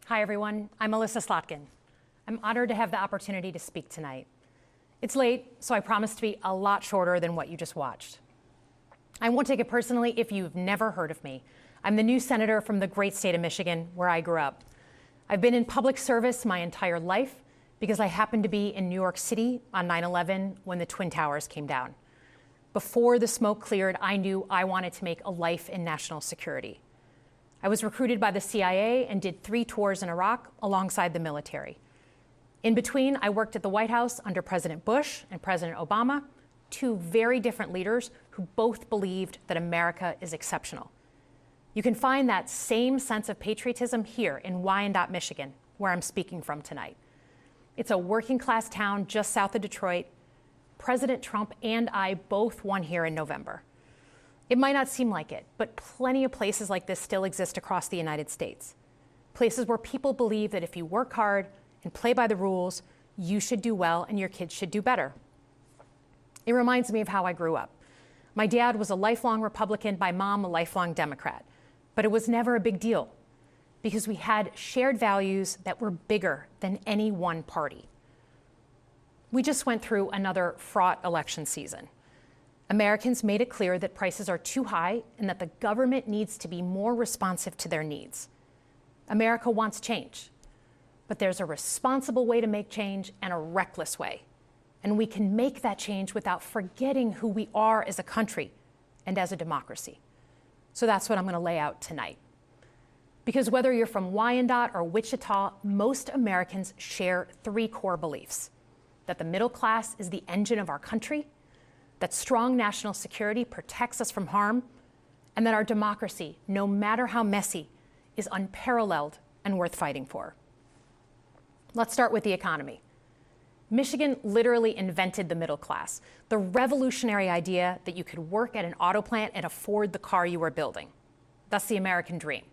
Hi, everyone. I'm Elissa Slotkin. I'm honored to have the opportunity to speak tonight. It's late, so I promise to be a lot shorter than what you just watched. I won't take it personally if you've never heard of me. I'm the new senator from the great state of Michigan, where I grew up. I've been in public service my entire life because I happened to be in New York City on 9/11 when the Twin Towers came down. Before the smoke cleared, I knew I wanted to make a life in national security. I was recruited by the CIA and did 3 tours in Iraq alongside the military. In between, I worked at the White House under President Bush and President Obama, 2 very different leaders who both believed that America is exceptional. You can find that same sense of patriotism here in Wyandotte, Michigan, where I'm speaking from tonight. It's a working class town just south of Detroit. President Trump and I both won here in November. It might not seem like it, but plenty of places like this still exist across the United States. Places where people believe that if you work hard and play by the rules, you should do well and your kids should do better. It reminds me of how I grew up. My dad was a lifelong Republican, my mom a lifelong Democrat. But it was never a big deal because we had shared values that were bigger than any one party. We just went through another fraught election season. Americans made it clear that prices are too high and that the government needs to be more responsive to their needs. America wants change, but there's a responsible way to make change and a reckless way. And we can make that change without forgetting who we are as a country and as a democracy. So that's what I'm going to lay out tonight. Because whether you're from Wyandotte or Wichita, most Americans share 3 core beliefs: that the middle class is the engine of our country, that strong national security protects us from harm, and that our democracy, no matter how messy, is unparalleled and worth fighting for. Let's start with the economy. Michigan literally invented the middle class, the revolutionary idea that you could work at an auto plant and afford the car you were building. That's the American dream.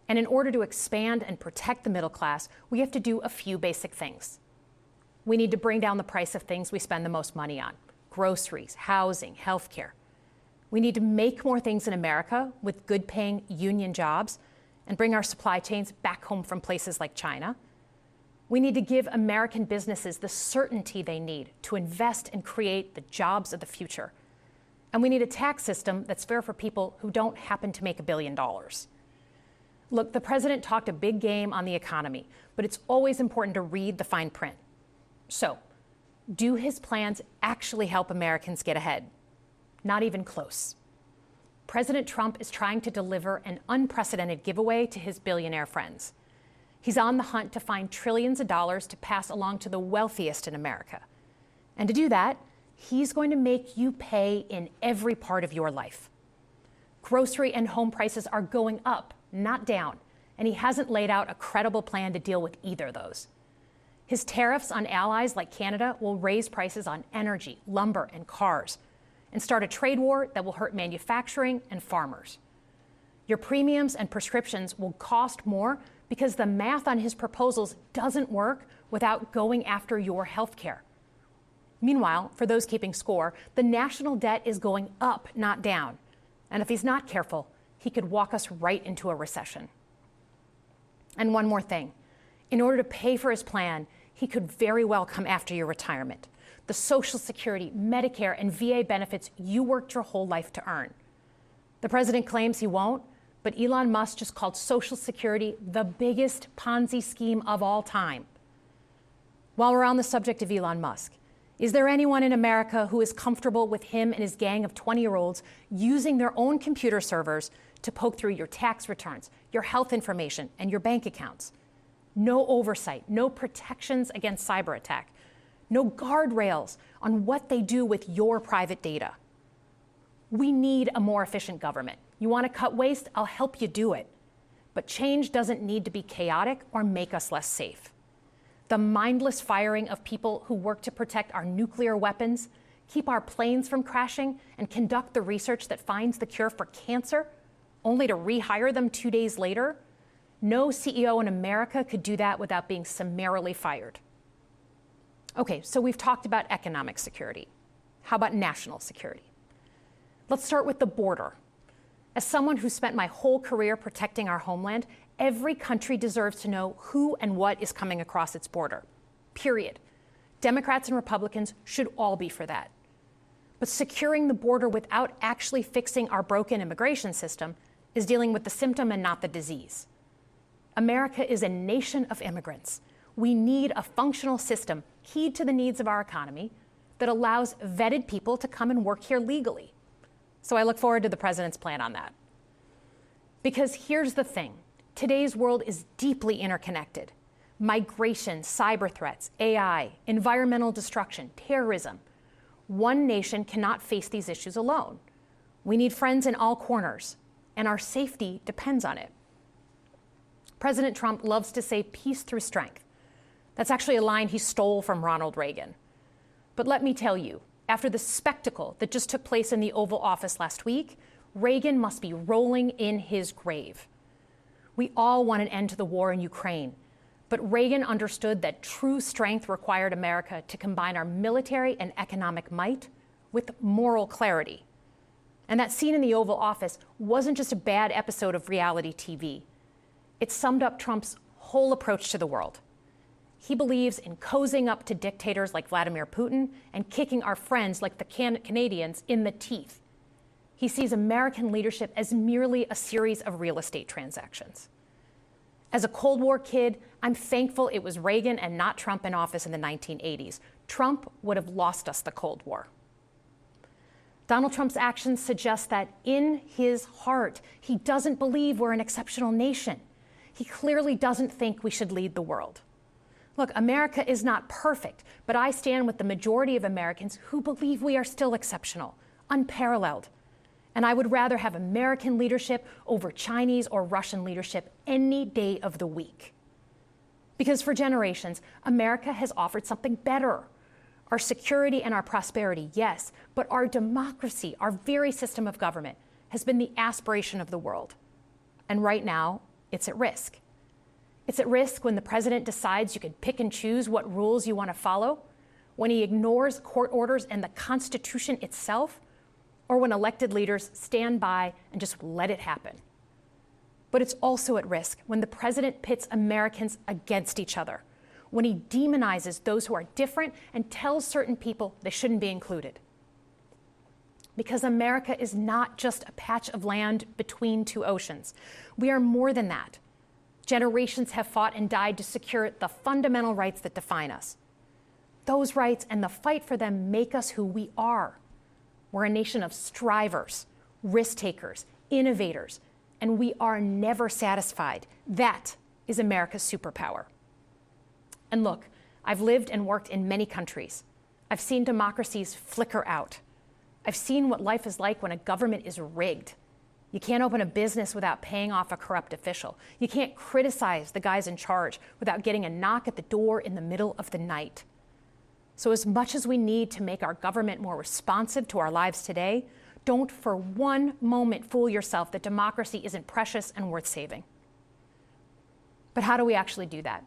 And in order to expand and protect the middle class, we have to do a few basic things. We need to bring down the price of things we spend the most money on: groceries, housing, healthcare. We need to make more things in America with good-paying union jobs and bring our supply chains back home from places like China. We need to give American businesses the certainty they need to invest and create the jobs of the future. And we need a tax system that's fair for people who don't happen to make $1 billion. Look, the president talked a big game on the economy, but it's always important to read the fine print. So, do his plans actually help Americans get ahead? Not even close. President Trump is trying to deliver an unprecedented giveaway to his billionaire friends. He's on the hunt to find trillions of dollars to pass along to the wealthiest in America. And to do that, he's going to make you pay in every part of your life. Grocery and home prices are going up, not down, and he hasn't laid out a credible plan to deal with either of those. His tariffs on allies like Canada will raise prices on energy, lumber, and cars, and start a trade war that will hurt manufacturing and farmers. Your premiums and prescriptions will cost more because the math on his proposals doesn't work without going after your health care. Meanwhile, for those keeping score, the national debt is going up, not down. And if he's not careful, he could walk us right into a recession. And one more thing. In order to pay for his plan, he could very well come after your retirement, the Social Security, Medicare, and VA benefits you worked your whole life to earn. The president claims he won't, but Elon Musk just called Social Security the biggest Ponzi scheme of all time. While we're on the subject of Elon Musk, is there anyone in America who is comfortable with him and his gang of 20-year-olds using their own computer servers to poke through your tax returns, your health information, and your bank accounts? No oversight, no protections against cyber attack, no guardrails on what they do with your private data. We need a more efficient government. You want to cut waste? I'll help you do it. But change doesn't need to be chaotic or make us less safe. The mindless firing of people who work to protect our nuclear weapons, keep our planes from crashing, and conduct the research that finds the cure for cancer, only to rehire them 2 days later? No CEO in America could do that without being summarily fired. Okay, so we've talked about economic security. How about national security? Let's start with the border. As someone who spent my whole career protecting our homeland, every country deserves to know who and what is coming across its border. Period. Democrats and Republicans should all be for that. But securing the border without actually fixing our broken immigration system is dealing with the symptom and not the disease. America is a nation of immigrants. We need a functional system keyed to the needs of our economy that allows vetted people to come and work here legally. So I look forward to the president's plan on that. Because here's the thing, today's world is deeply interconnected. Migration, cyber threats, AI, environmental destruction, terrorism. One nation cannot face these issues alone. We need friends in all corners, and our safety depends on it. President Trump loves to say peace through strength. That's actually a line he stole from Ronald Reagan. But let me tell you, after the spectacle that just took place in the Oval Office last week, Reagan must be rolling in his grave. We all want an end to the war in Ukraine, but Reagan understood that true strength required America to combine our military and economic might with moral clarity. And that scene in the Oval Office wasn't just a bad episode of reality TV. It summed up Trump's whole approach to the world. He believes in cozying up to dictators like Vladimir Putin and kicking our friends like the Canadians in the teeth. He sees American leadership as merely a series of real estate transactions. As a Cold War kid, I'm thankful it was Reagan and not Trump in office in the 1980s. Trump would have lost us the Cold War. Donald Trump's actions suggest that in his heart, he doesn't believe we're an exceptional nation. He clearly doesn't think we should lead the world. Look, America is not perfect, but I stand with the majority of Americans who believe we are still exceptional, unparalleled. And I would rather have American leadership over Chinese or Russian leadership any day of the week. Because for generations, America has offered something better. Our security and our prosperity, yes, but our democracy, our very system of government, has been the aspiration of the world. And right now, it's at risk. It's at risk when the president decides you can pick and choose what rules you want to follow, when he ignores court orders and the Constitution itself, or when elected leaders stand by and just let it happen. But it's also at risk when the president pits Americans against each other, when he demonizes those who are different and tells certain people they shouldn't be included. Because America is not just a patch of land between two oceans. We are more than that. Generations have fought and died to secure the fundamental rights that define us. Those rights and the fight for them make us who we are. We're a nation of strivers, risk takers, innovators, and we are never satisfied. That is America's superpower. And look, I've lived and worked in many countries. I've seen democracies flicker out. I've seen what life is like when a government is rigged. You can't open a business without paying off a corrupt official. You can't criticize the guys in charge without getting a knock at the door in the middle of the night. So as much as we need to make our government more responsive to our lives today, don't for one moment fool yourself that democracy isn't precious and worth saving. But how do we actually do that?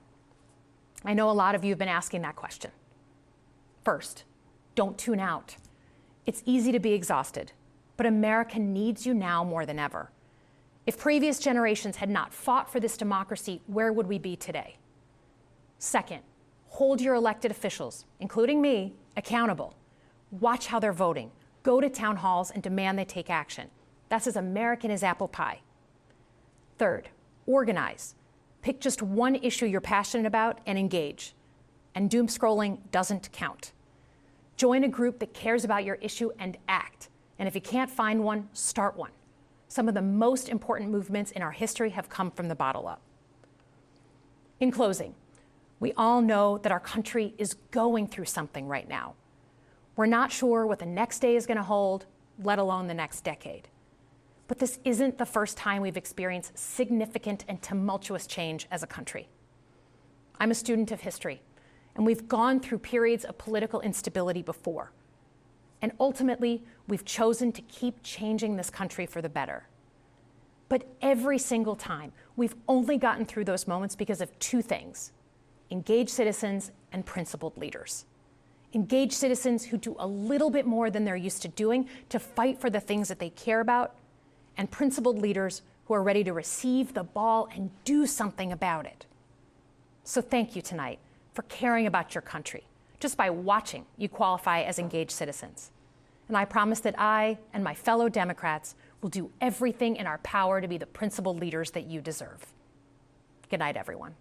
I know a lot of you have been asking that question. First, don't tune out. It's easy to be exhausted, but America needs you now more than ever. If previous generations had not fought for this democracy, where would we be today? Second, hold your elected officials, including me, accountable. Watch how they're voting. Go to town halls and demand they take action. That's as American as apple pie. Third, organize. Pick just one issue you're passionate about and engage. And doom scrolling doesn't count. Join a group that cares about your issue and act. And if you can't find one, start one. Some of the most important movements in our history have come from the bottom up. In closing, we all know that our country is going through something right now. We're not sure what the next day is going to hold, let alone the next decade. But this isn't the first time we've experienced significant and tumultuous change as a country. I'm a student of history, and we've gone through periods of political instability before. And ultimately, we've chosen to keep changing this country for the better. But every single time, we've only gotten through those moments because of two things: engaged citizens and principled leaders. Engaged citizens who do a little bit more than they're used to doing to fight for the things that they care about, and principled leaders who are ready to receive the ball and do something about it. So thank you tonight for caring about your country. Just by watching, you qualify as engaged citizens. And I promise that I and my fellow Democrats will do everything in our power to be the principled leaders that you deserve. Good night, everyone.